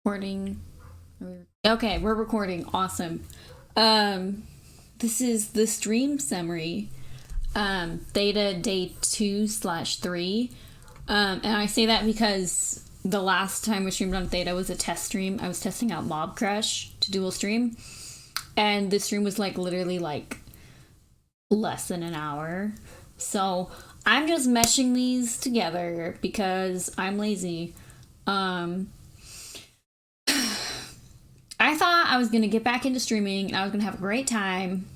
Recording. Okay, we're recording. Awesome. This is the stream summary. Theta day 2/3. And I say that because the last time we streamed on Theta was a test stream. I was testing out Mob Crush to dual stream. And the stream was like literally like less than an hour. So I'm just meshing these together because I'm lazy. I thought I was going to get back into streaming and I was going to have a great time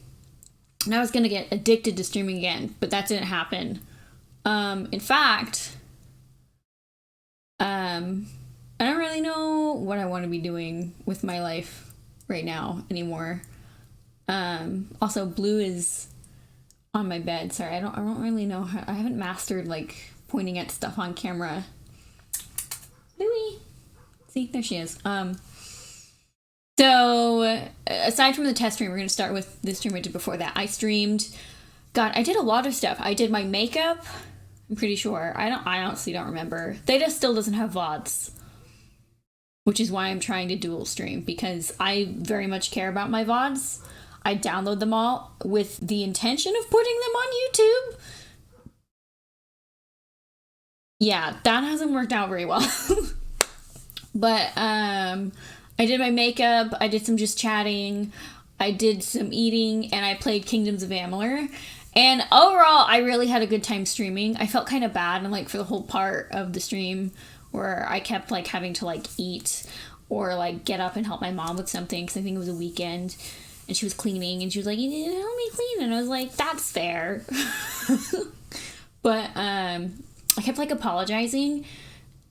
and I was going to get addicted to streaming again, but that didn't happen. In fact, I don't really know what I want to be doing with my life right now anymore. Also, Blue is on my bed. Sorry, I don't really know how, I haven't mastered like pointing at stuff on camera. Bluey! See, there she is. So, aside from the test stream, we're going to start with the stream I did before that. I streamed, God, I did a lot of stuff. I did my makeup, I'm pretty sure. I honestly don't remember. Theta still doesn't have VODs, which is why I'm trying to dual stream, because I very much care about my VODs. I download them all with the intention of putting them on YouTube. Yeah, that hasn't worked out very well. But, I did my makeup, I did some just chatting, I did some eating, and I played Kingdoms of Amalur. And overall, I really had a good time streaming. I felt kind of bad, and like for the whole part of the stream where I kept like having to like eat or like get up and help my mom with something because I think it was a weekend and she was cleaning and she was like, "You need to help me clean," and I was like, "That's fair." But I kept like apologizing.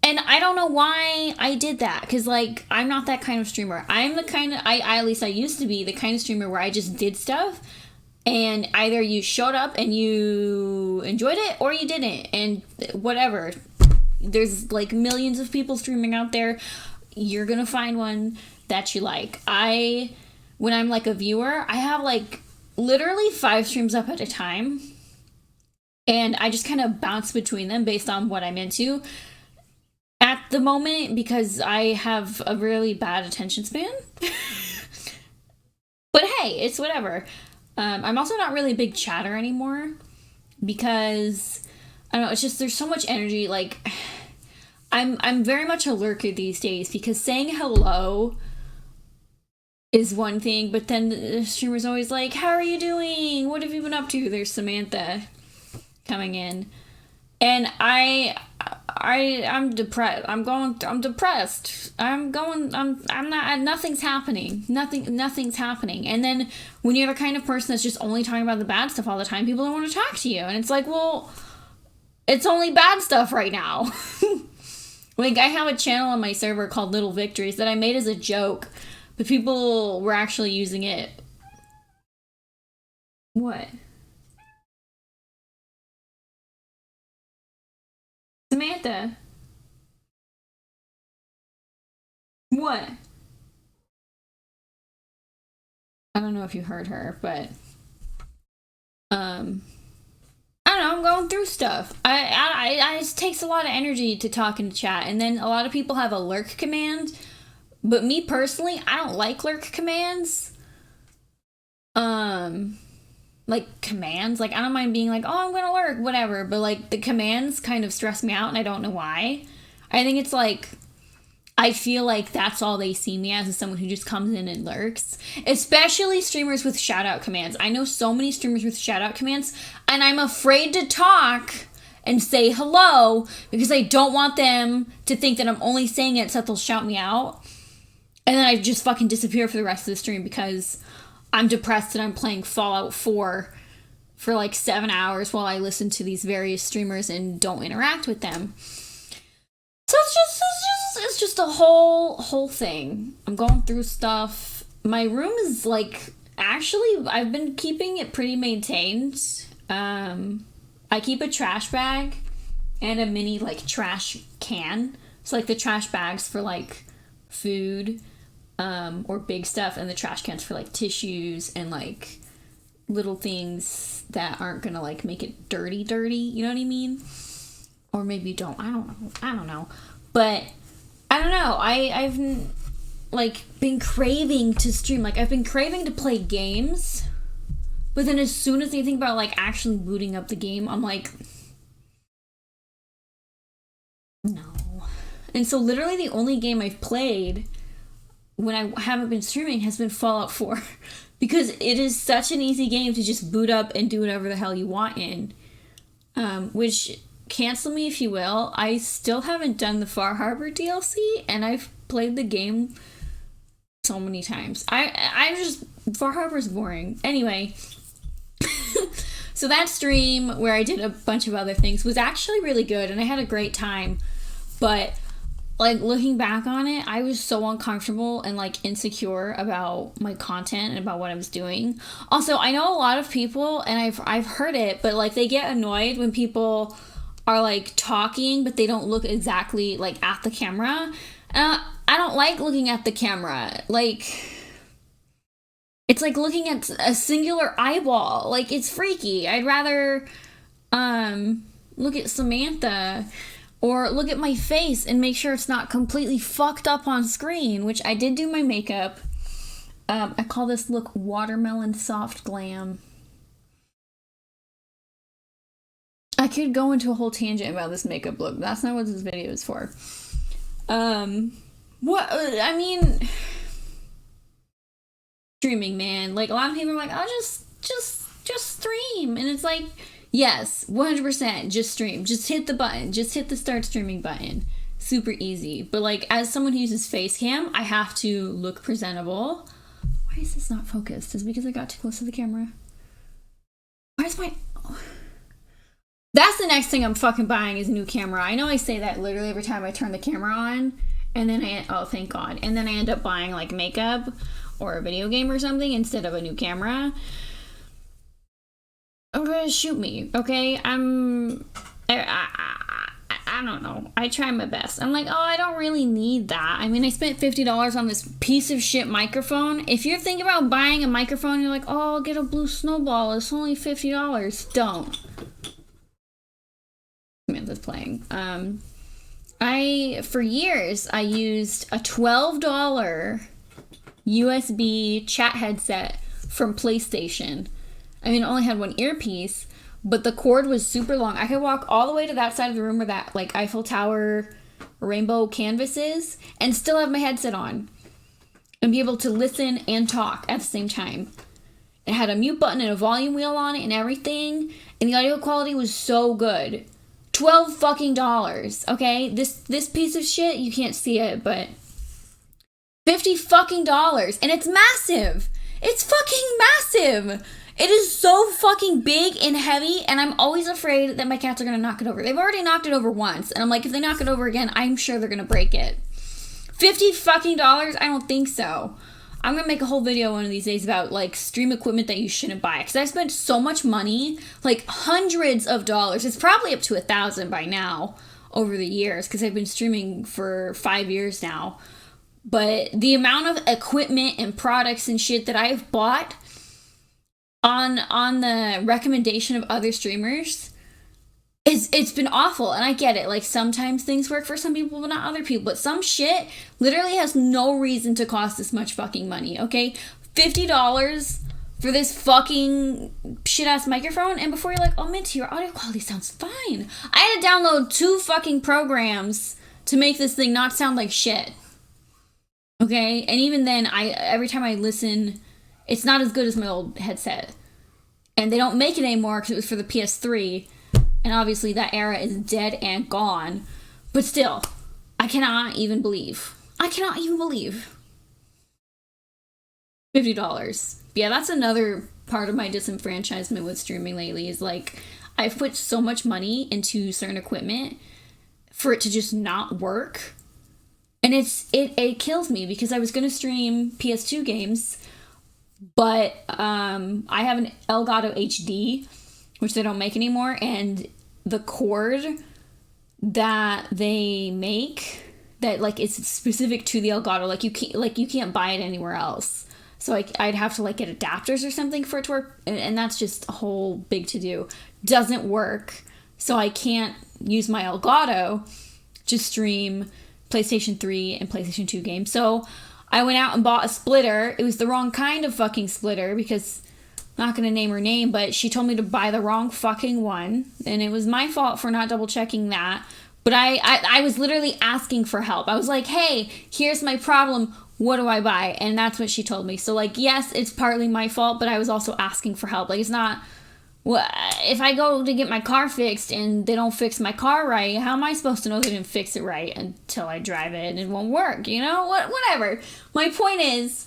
And I don't know why I did that, because, like, I'm not that kind of streamer. I'm the kind of, at least I used to be, the kind of streamer where I just did stuff, and either you showed up and you enjoyed it, or you didn't, and whatever. There's, like, millions of people streaming out there. You're gonna find one that you like. When I'm, like, a viewer, I have, like, literally 5 streams up at a time, and I just kind of bounce between them based on what I'm into at the moment, because I have a really bad attention span. But hey, it's whatever. I'm also not really a big chatter anymore because I don't know, it's just there's so much energy. Like I'm very much a lurker these days, because saying hello is one thing, but then the streamer's always like, "How are you doing? What have you been up to?" There's Samantha coming in. And I'm depressed. I'm depressed. I'm not, nothing's happening. Nothing's happening. And then when you're the kind of person that's just only talking about the bad stuff all the time, people don't want to talk to you. And it's like, well, it's only bad stuff right now. Like, I have a channel on my server called Little Victories that I made as a joke, but people were actually using it. What? Samantha. What? I don't know if you heard her, but I don't know, I'm going through stuff. It just takes a lot of energy to talk and chat, and then a lot of people have a lurk command, but me personally, I don't like lurk commands. Like commands, like I don't mind being like, "Oh, I'm gonna lurk," whatever, but like the commands kind of stress me out and I don't know why. I think it's like, I feel like that's all they see me as, is someone who just comes in and lurks. Especially streamers with shout out commands. I know so many streamers with shout out commands, and I'm afraid to talk and say hello because I don't want them to think that I'm only saying it so that they'll shout me out. And then I just fucking disappear for the rest of the stream because I'm depressed and I'm playing Fallout 4 for like 7 hours while I listen to these various streamers and don't interact with them. So it's just a whole thing. I'm going through stuff. My room is like, actually, I've been keeping it pretty maintained. I keep a trash bag and a mini like trash can. So like the trash bags for like food, or big stuff, and the trash cans for like tissues and like little things that aren't gonna like make it dirty, you know what I mean? Or maybe don't, I don't know. But I don't know, like been craving to stream. Like I've been craving to play games, but then as soon as I think about like actually booting up the game, I'm like, no. And so literally the only game I've played when I haven't been streaming has been Fallout 4 because it is such an easy game to just boot up and do whatever the hell you want in. Which, cancel me if you will, I still haven't done the Far Harbor DLC, and I've played the game so many times. I just, Far Harbor's boring. Anyway, so that stream where I did a bunch of other things was actually really good, and I had a great time, but like looking back on it, I was so uncomfortable and like insecure about my content and about what I was doing. Also, I know a lot of people, and I've heard it, but like they get annoyed when people are like talking but they don't look exactly like at the camera. I don't like looking at the camera. Like it's like looking at a singular eyeball. Like it's freaky. I'd rather look at Samantha or look at my face and make sure it's not completely fucked up on screen, which I did do my makeup. I call this look watermelon soft glam. I could go into a whole tangent about this makeup look, but that's not what this video is for. Streaming, man. Like, a lot of people are like, oh, just stream. And it's like, yes, 100%, just stream. Just hit the button. Just hit the start streaming button. Super easy. But, like, as someone who uses face cam, I have to look presentable. Why is this not focused? Is it because I got too close to the camera? Where's my... Oh. That's the next thing I'm fucking buying is a new camera. I know I say that literally every time I turn the camera on, and then oh, thank God. And then I end up buying, like, makeup or a video game or something instead of a new camera. Okay, shoot me, okay? I don't know. I try my best. I'm like, oh, I don't really need that. I mean, I spent $50 on this piece of shit microphone. If you're thinking about buying a microphone, you're like, oh, I'll get a blue snowball. It's only $50. Don't. Samantha's playing. For years, I used a $12 USB chat headset from PlayStation. I mean, it only had one earpiece, but the cord was super long. I could walk all the way to that side of the room where that, like, Eiffel Tower rainbow canvas is and still have my headset on and be able to listen and talk at the same time. It had a mute button and a volume wheel on it and everything, and the audio quality was so good. $12 fucking dollars, okay? This piece of shit, you can't see it, but $50 fucking dollars, and it's massive. It's fucking massive. It is so fucking big and heavy, and I'm always afraid that my cats are gonna knock it over. They've already knocked it over once, and I'm like, if they knock it over again, I'm sure they're gonna break it. $50 fucking dollars? I don't think so. I'm gonna make a whole video one of these days about, like, stream equipment that you shouldn't buy, because I've spent so much money, like hundreds of dollars. It's probably up to $1,000 by now over the years, because I've been streaming for 5 years now. But the amount of equipment and products and shit that I've bought on the recommendation of other streamers, it's been awful. And I get it. Like, sometimes things work for some people, but not other people. But some shit literally has no reason to cost this much fucking money, okay? $50 for this fucking shit-ass microphone, and before you're like, oh, Minty, your audio quality sounds fine. I had to download 2 fucking programs to make this thing not sound like shit. Okay? And even then, every time I listen, it's not as good as my old headset. And they don't make it anymore because it was for the PS3. And obviously that era is dead and gone. But still, I cannot even believe. $50. Yeah, that's another part of my disenfranchisement with streaming lately is, like, I've put so much money into certain equipment for it to just not work. And it kills me because I was going to stream PS2 games, but I have an Elgato HD, which they don't make anymore, and the cord that they make that, like, it's specific to the Elgato, you can't buy it anywhere else. So I'd have to, like, get adapters or something for it to work, and that's just a whole big to-do. Doesn't work, so I can't use my Elgato to stream PlayStation 3 and PlayStation 2 games. So I went out and bought a splitter. It was the wrong kind of fucking splitter because I'm not going to name her name, but she told me to buy the wrong fucking one. And it was my fault for not double checking that. But I was literally asking for help. I was like, hey, here's my problem. What do I buy? And that's what she told me. So, like, yes, it's partly my fault, but I was also asking for help. Like, it's not... Well, if I go to get my car fixed and they don't fix my car right, how am I supposed to know they didn't fix it right until I drive it and it won't work, you know? Whatever. My point is,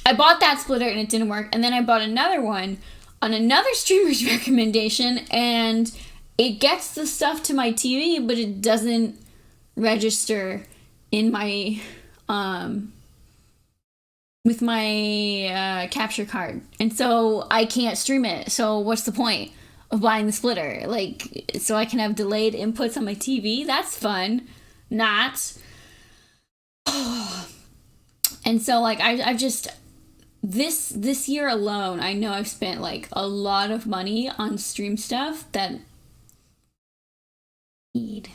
I bought that splitter and it didn't work, and then I bought another one on another streamer's recommendation, and it gets the stuff to my TV, but it doesn't register in my, with my capture card, and so I can't stream it. So what's the point of buying the splitter? Like, so I can have delayed inputs on my TV? That's fun. Not. And so, like, I've just, this year alone, I know I've spent, like, a lot of money on stream stuff that I need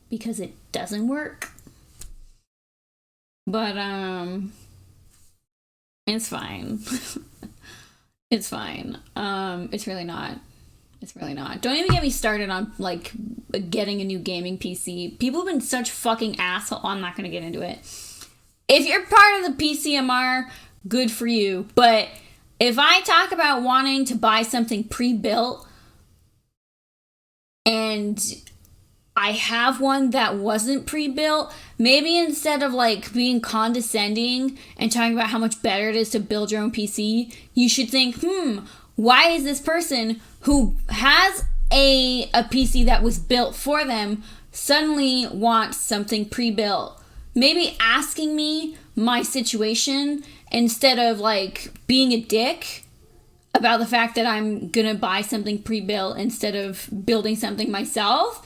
because it doesn't work. But, it's fine. It's fine. It's really not. It's really not. Don't even get me started on, like, getting a new gaming PC. People have been such fucking assholes. I'm not gonna get into it. If you're part of the PCMR, good for you. But if I talk about wanting to buy something pre-built and I have one that wasn't pre-built, maybe instead of, like, being condescending and talking about how much better it is to build your own PC, you should think, why is this person who has a PC that was built for them suddenly wants something pre-built? Maybe asking me my situation instead of, like, being a dick about the fact that I'm gonna buy something pre-built instead of building something myself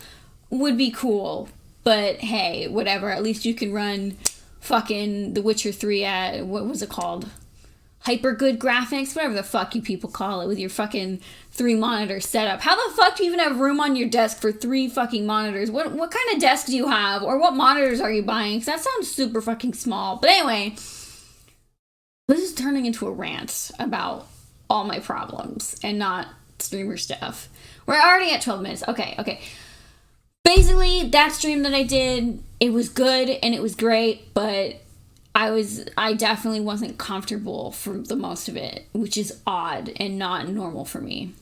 would be cool. But hey, whatever. At least you can run fucking The Witcher 3 at, what was it called? Hyper good graphics? Whatever the fuck you people call it, with your fucking 3 monitor setup. How the fuck do you even have room on your desk for 3 fucking monitors? What kind of desk do you have? Or what monitors are you buying? Because that sounds super fucking small. But anyway, this is turning into a rant about all my problems and not streamer stuff. We're already at 12 minutes. Okay. Basically, that stream that I did, it was good and it was great, but I definitely wasn't comfortable for the most of it, which is odd and not normal for me.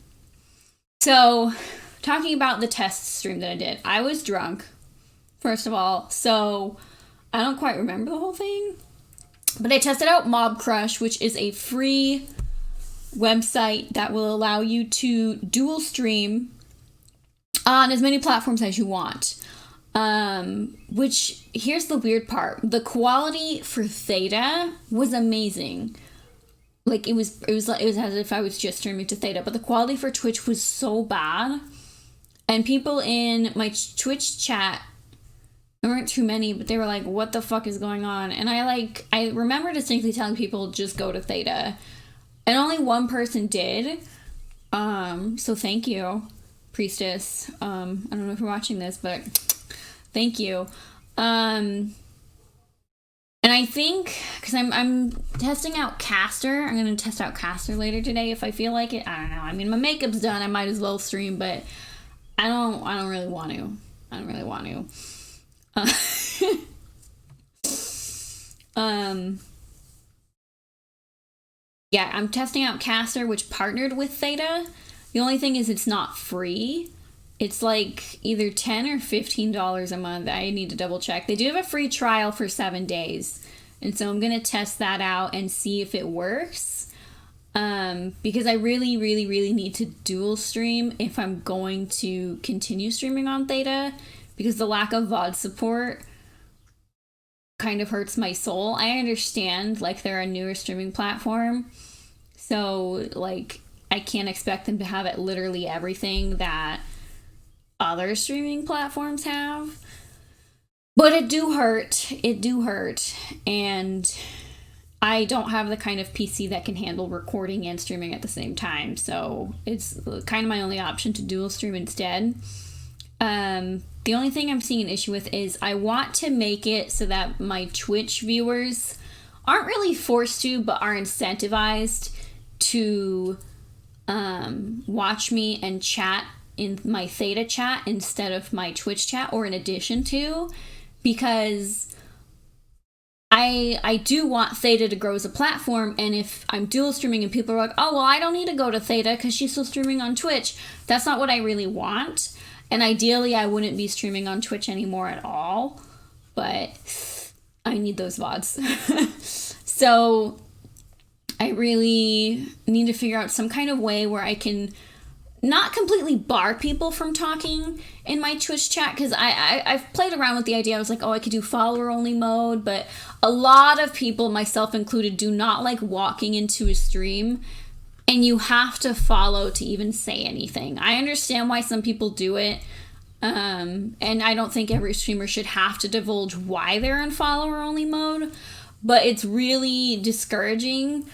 So, talking about the test stream that I did, I was drunk, first of all, so I don't quite remember the whole thing, but I tested out Mob Crush, which is a free website that will allow you to dual stream on as many platforms as you want. Which, here's the weird part. The quality for Theta was amazing. Like, it was as if I was just streaming to Theta, but the quality for Twitch was so bad. And people in my Twitch chat, there weren't too many, but they were like, what the fuck is going on? And I remember distinctly telling people, just go to Theta. And only one person did. So thank you, Priestess. I don't know if you're watching this, but thank you. And I think, because I'm testing out Caster. I'm going to test out Caster later today if I feel like it. I don't know. I mean, my makeup's done. I might as well stream, but I don't really want to. I don't really want to. Yeah, I'm testing out Caster, which partnered with Theta. The only thing is it's not free. It's like either $10 or $15 a month. I need to double check. They do have a free trial for 7 days. And so I'm going to test that out and see if it works. Because I really, really, really need to dual stream if I'm going to continue streaming on Theta. Because the lack of VOD support kind of hurts my soul. I understand, like, they're a newer streaming platform. So, like, I can't expect them to have it literally everything that other streaming platforms have, but it do hurt, and I don't have the kind of PC that can handle recording and streaming at the same time, so it's kind of my only option to dual stream instead. The only thing I'm seeing an issue with is I want to make it so that my Twitch viewers aren't really forced to, but are incentivized to watch me and chat in my Theta chat instead of my Twitch chat, or in addition to, because I do want Theta to grow as a platform, and if I'm dual streaming and people are like, oh, well, I don't need to go to Theta because she's still streaming on Twitch, that's not what I really want. And ideally, I wouldn't be streaming on Twitch anymore at all, but I need those VODs. So I really need to figure out some kind of way where I can not completely bar people from talking in my Twitch chat, because I've played around with the idea. I was like, oh, I could do follower only mode, but a lot of people, myself included, do not like walking into a stream and you have to follow to even say anything. I understand why some people do it, and I don't think every streamer should have to divulge why they're in follower only mode, but it's really discouraging,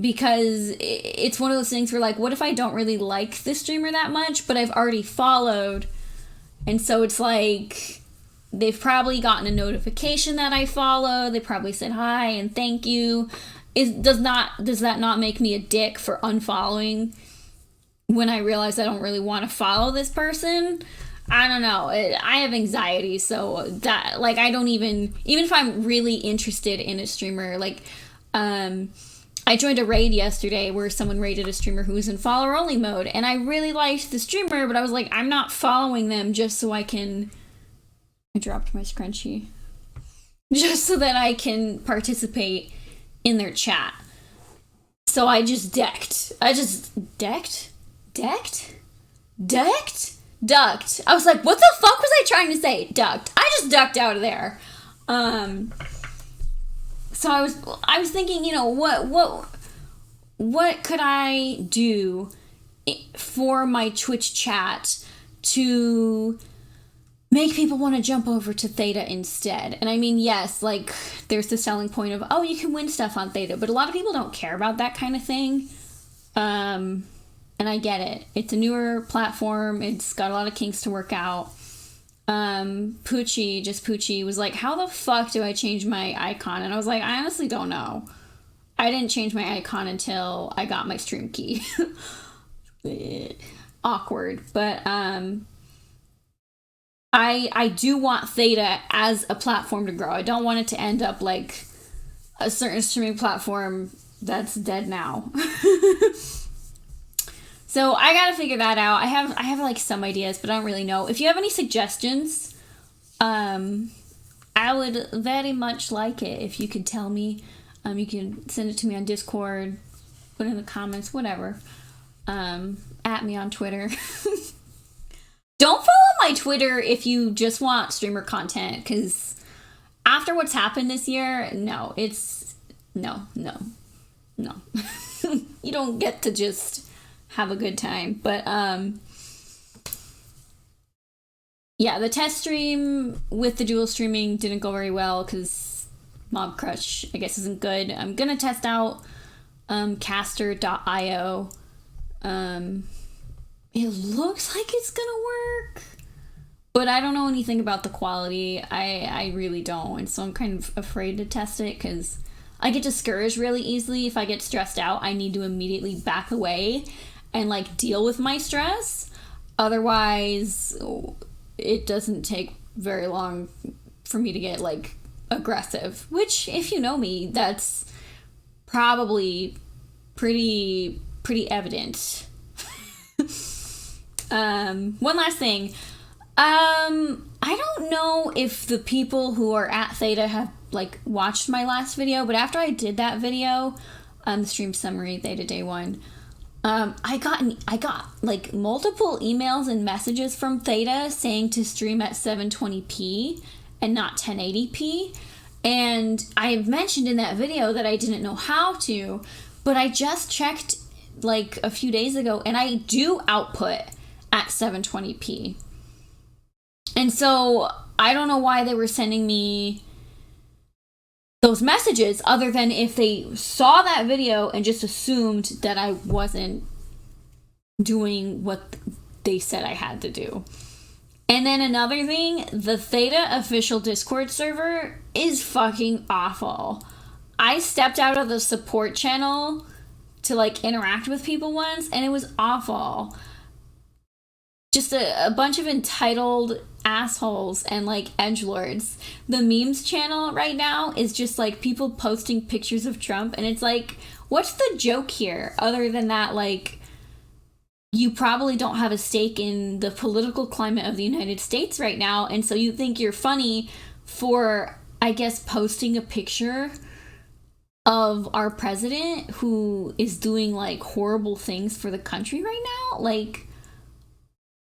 because it's one of those things where, like, what if I don't really like the streamer that much, but I've already followed, and so it's like they've probably gotten a notification that I follow, they probably said hi and thank you. Does that not make me a dick for unfollowing when I realize I don't really want to follow this person? I don't know. I have anxiety, so that, like, I don't even if I'm really interested in a streamer, like, I joined a raid yesterday where someone raided a streamer who was in follower only mode, and I really liked the streamer, but I was like, I'm not following them just so I dropped my scrunchie. Just so that I can participate in their chat. So I just ducked. I was like, what the fuck was I trying to say? Ducked. I just ducked out of there. So I was thinking, you know, what could I do for my Twitch chat to make people want to jump over to Theta instead? And I mean, yes, like, there's the selling point of, oh, you can win stuff on Theta, but a lot of people don't care about that kind of thing. And I get it. It's a newer platform. It's got a lot of kinks to work out. Poochie was like, how the fuck do I change my icon? And I was like, I honestly don't know. I didn't change my icon until I got my stream key. Awkward. But I do want Theta as a platform to grow. I don't want it to end up like a certain streaming platform that's dead now. So I gotta figure that out. I have like some ideas, but I don't really know. If you have any suggestions, I would very much like it if you could tell me. You can send it to me on Discord, put it in the comments, whatever. At me on Twitter. Don't follow my Twitter if you just want streamer content, because after what's happened this year, no. You don't get to just have a good time. But yeah, the test stream with the dual streaming didn't go very well because Mob Crush, I guess, isn't good. I'm gonna test out caster.io. It looks like it's gonna work, but I don't know anything about the quality. I really don't, and so I'm kind of afraid to test it because I get discouraged really easily. If I get stressed out, I need to immediately back away and like deal with my stress. Otherwise, it doesn't take very long for me to get like aggressive, which, if you know me, that's probably pretty evident. One last thing. I don't know if the people who are at Theta have like watched my last video, but after I did that video, the stream summary, Theta Day 1, I got like multiple emails and messages from Theta saying to stream at 720p and not 1080p. And I mentioned in that video that I didn't know how to, but I just checked like a few days ago and I do output at 720p. And so I don't know why they were sending me those messages, other than if they saw that video and just assumed that I wasn't doing what they said I had to do. And then another thing, the Theta official Discord server is fucking awful. I stepped out of the support channel to like interact with people once, and it was awful. Just a bunch of entitled assholes and like edgelords. The memes channel right now is just like people posting pictures of Trump, and it's like, what's the joke here other than that, like, you probably don't have a stake in the political climate of the United States right now, and so you think you're funny for, I guess, posting a picture of our president who is doing like horrible things for the country right now? Like,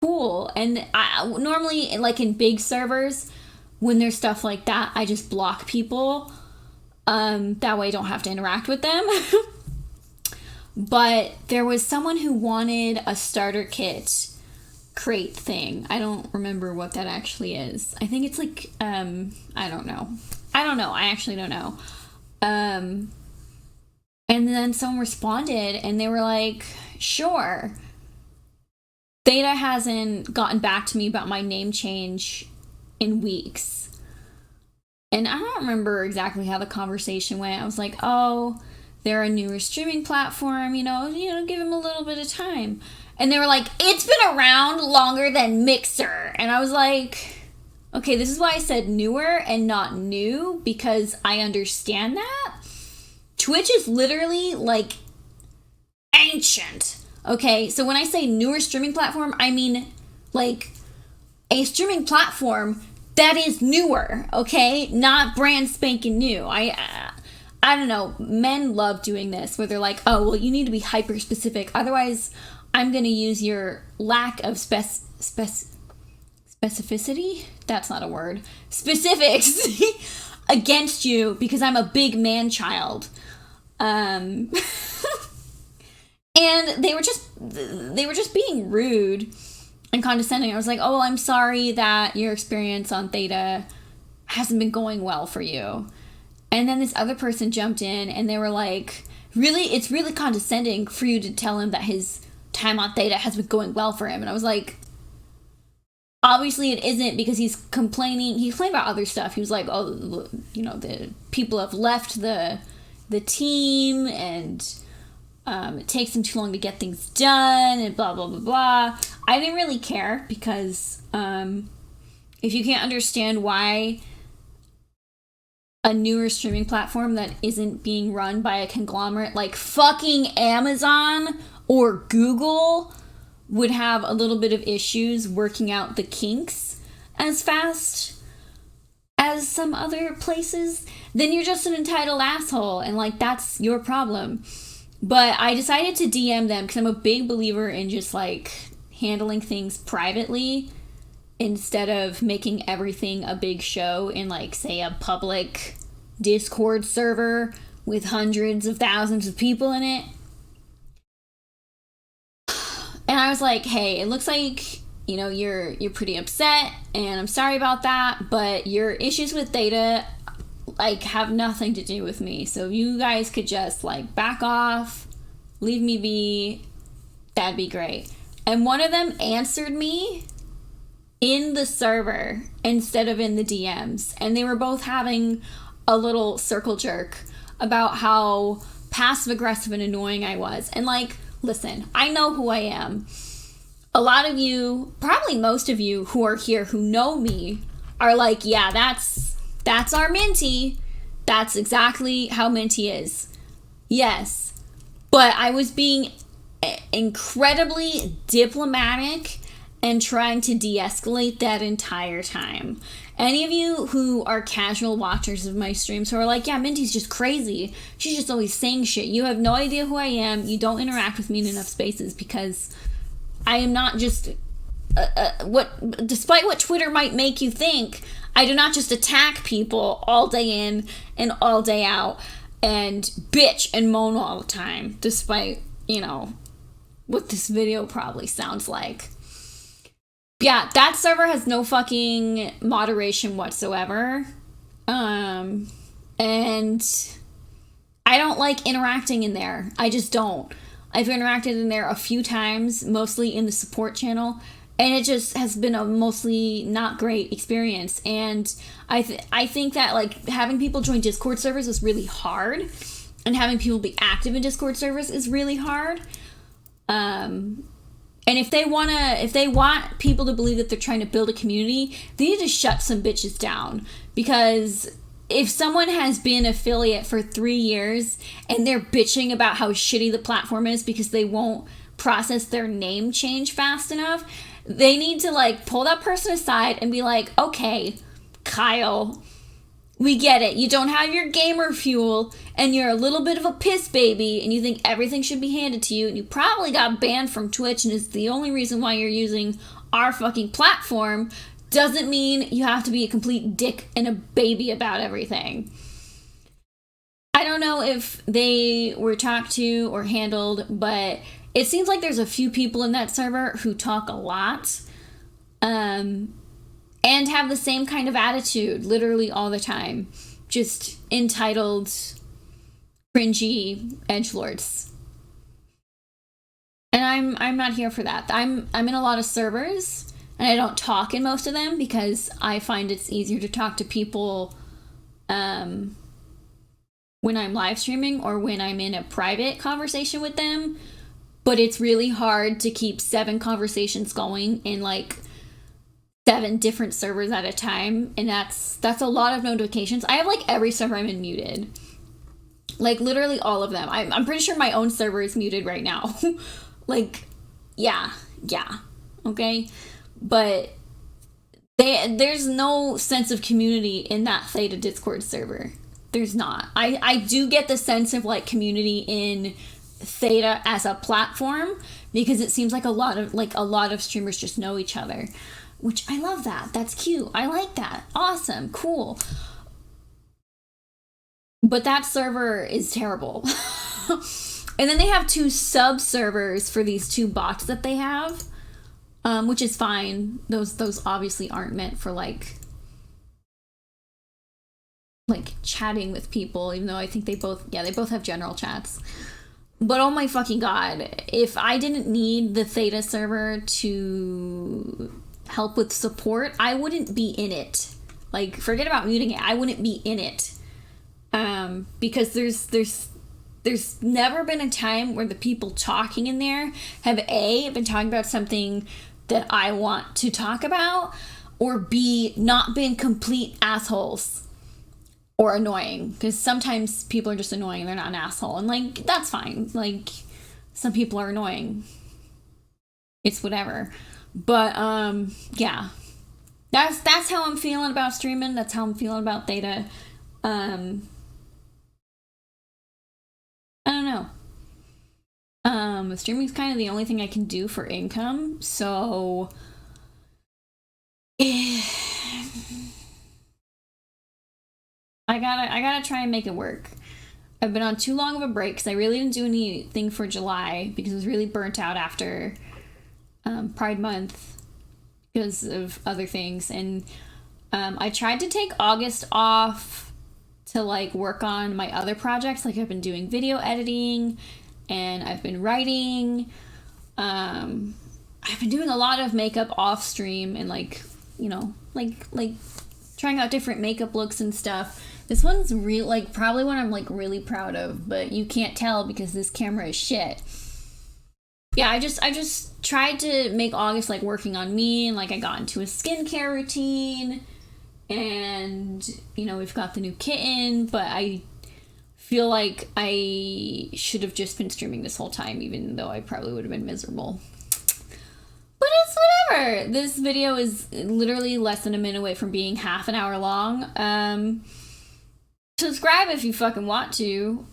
cool. And I normally, like in big servers, when there's stuff like that, I just block people. That way I don't have to interact with them. But there was someone who wanted a starter kit crate thing. I don't remember what that actually is. I think it's like, I don't know. I actually don't know. And then someone responded and they were like, sure. Theta hasn't gotten back to me about my name change in weeks. And I don't remember exactly how the conversation went. I was like, oh, they're a newer streaming platform, you know, give them a little bit of time. And they were like, it's been around longer than Mixer. And I was like, okay, this is why I said newer and not new, because I understand that. Twitch is literally like ancient. Okay, so when I say newer streaming platform, I mean like a streaming platform that is newer, okay? Not brand spanking new. I don't know. Men love doing this where they're like, oh, well, you need to be hyper specific. Otherwise, I'm going to use your lack of specificity? That's not a word. Specifics against you because I'm a big man child. And they were just being rude and condescending. I was like, oh, well, I'm sorry that your experience on Theta hasn't been going well for you. And then this other person jumped in and they were like, really, it's really condescending for you to tell him that his time on Theta has been going well for him. And I was like, obviously it isn't, because he's complaining. He complained about other stuff. He was like, oh, you know, the people have left the team and it takes them too long to get things done and blah, blah, blah, blah. I didn't really care because if you can't understand why a newer streaming platform that isn't being run by a conglomerate like fucking Amazon or Google would have a little bit of issues working out the kinks as fast as some other places, then you're just an entitled asshole, and like that's your problem. But I decided to DM them because I'm a big believer in just like handling things privately instead of making everything a big show in like, say, a public Discord server with hundreds of thousands of people in it. And I was like, hey, it looks like, you know, you're pretty upset and I'm sorry about that, but your issues with Theta like have nothing to do with me. So you guys could just like back off, leave me be. That'd be great. And one of them answered me in the server instead of in the DMs. And they were both having a little circle jerk about how passive aggressive and annoying I was. And like, listen, I know who I am. A lot of you, probably most of you who are here who know me are like, yeah, that's our Minty. That's exactly how Minty is. Yes. But I was being incredibly diplomatic and trying to de-escalate that entire time. Any of you who are casual watchers of my streams who are like, yeah, Minty's just crazy. She's just always saying shit. You have no idea who I am. You don't interact with me in enough spaces because I am not just, despite what Twitter might make you think, I do not just attack people all day in and all day out and bitch and moan all the time, despite, you know, what this video probably sounds like. Yeah, that server has no fucking moderation whatsoever. And I don't like interacting in there. I just don't. I've interacted in there a few times, mostly in the support channel, And it just has been a mostly not great experience. And I think that, like, having people join Discord servers is really hard. And having people be active in Discord servers is really hard. And if they want people to believe that they're trying to build a community, they need to shut some bitches down. Because if someone has been affiliate for 3 years and they're bitching about how shitty the platform is because they won't process their name change fast enough, they need to, like, pull that person aside and be like, okay, Kyle, we get it. You don't have your gamer fuel and you're a little bit of a piss baby and you think everything should be handed to you and you probably got banned from Twitch and it's the only reason why you're using our fucking platform. Doesn't mean you have to be a complete dick and a baby about everything. I don't know if they were talked to or handled, but it seems like there's a few people in that server who talk a lot, and have the same kind of attitude literally all the time. Just entitled, cringy edgelords. And I'm not here for that. I'm in a lot of servers, and I don't talk in most of them because I find it's easier to talk to people when I'm live streaming or when I'm in a private conversation with them. But it's really hard to keep 7 conversations going in, like, 7 different servers at a time. And that's a lot of notifications. I have, like, every server I'm in muted. Like, literally all of them. I'm pretty sure my own server is muted right now. Like, yeah. Okay? But there's no sense of community in that Theta Discord server. There's not. I do get the sense of, like, community in Theta as a platform because it seems like a lot of streamers just know each other, which I love. That's cute. I like that. Awesome. Cool. But that server is terrible. And then they have 2 sub servers for these 2 bots that they have, which is fine. Those obviously aren't meant for like chatting with people, even though I think they both have general chats. But oh my fucking god, if I didn't need the Theta server to help with support, I wouldn't be in it. Like, forget about muting it, I wouldn't be in it. Because there's never been a time where the people talking in there have A, been talking about something that I want to talk about, or B, not been complete assholes. Or annoying, because sometimes people are just annoying and they're not an asshole, and like, that's fine. Like, some people are annoying, it's whatever. But yeah, that's how I'm feeling about streaming. That's how I'm feeling about Theta. I don't know. Streaming's kind of the only thing I can do for income, so I gotta try and make it work. I've been on too long of a break because I really didn't do anything for July because I was really burnt out after Pride Month because of other things. And I tried to take August off to like work on my other projects. Like, I've been doing video editing and I've been writing. I've been doing a lot of makeup off stream and like, you know, like trying out different makeup looks and stuff. This one's probably one I'm like really proud of, but you can't tell because this camera is shit. Yeah, I just tried to make August like working on me, and like I got into a skincare routine, and you know, we've got the new kitten, but I feel like I should have just been streaming this whole time, even though I probably would have been miserable. But it's whatever. This video is literally less than a minute away from being half an hour long. Subscribe if you fucking want to.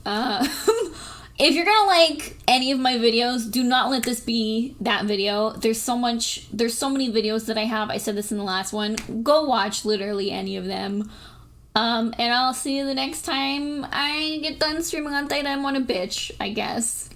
If you're gonna like any of my videos, do not let this be that video. There's so many videos that I have. I said this in the last one. Go watch literally any of them. And I'll see you the next time I get done streaming on Theta and want a bitch, I guess.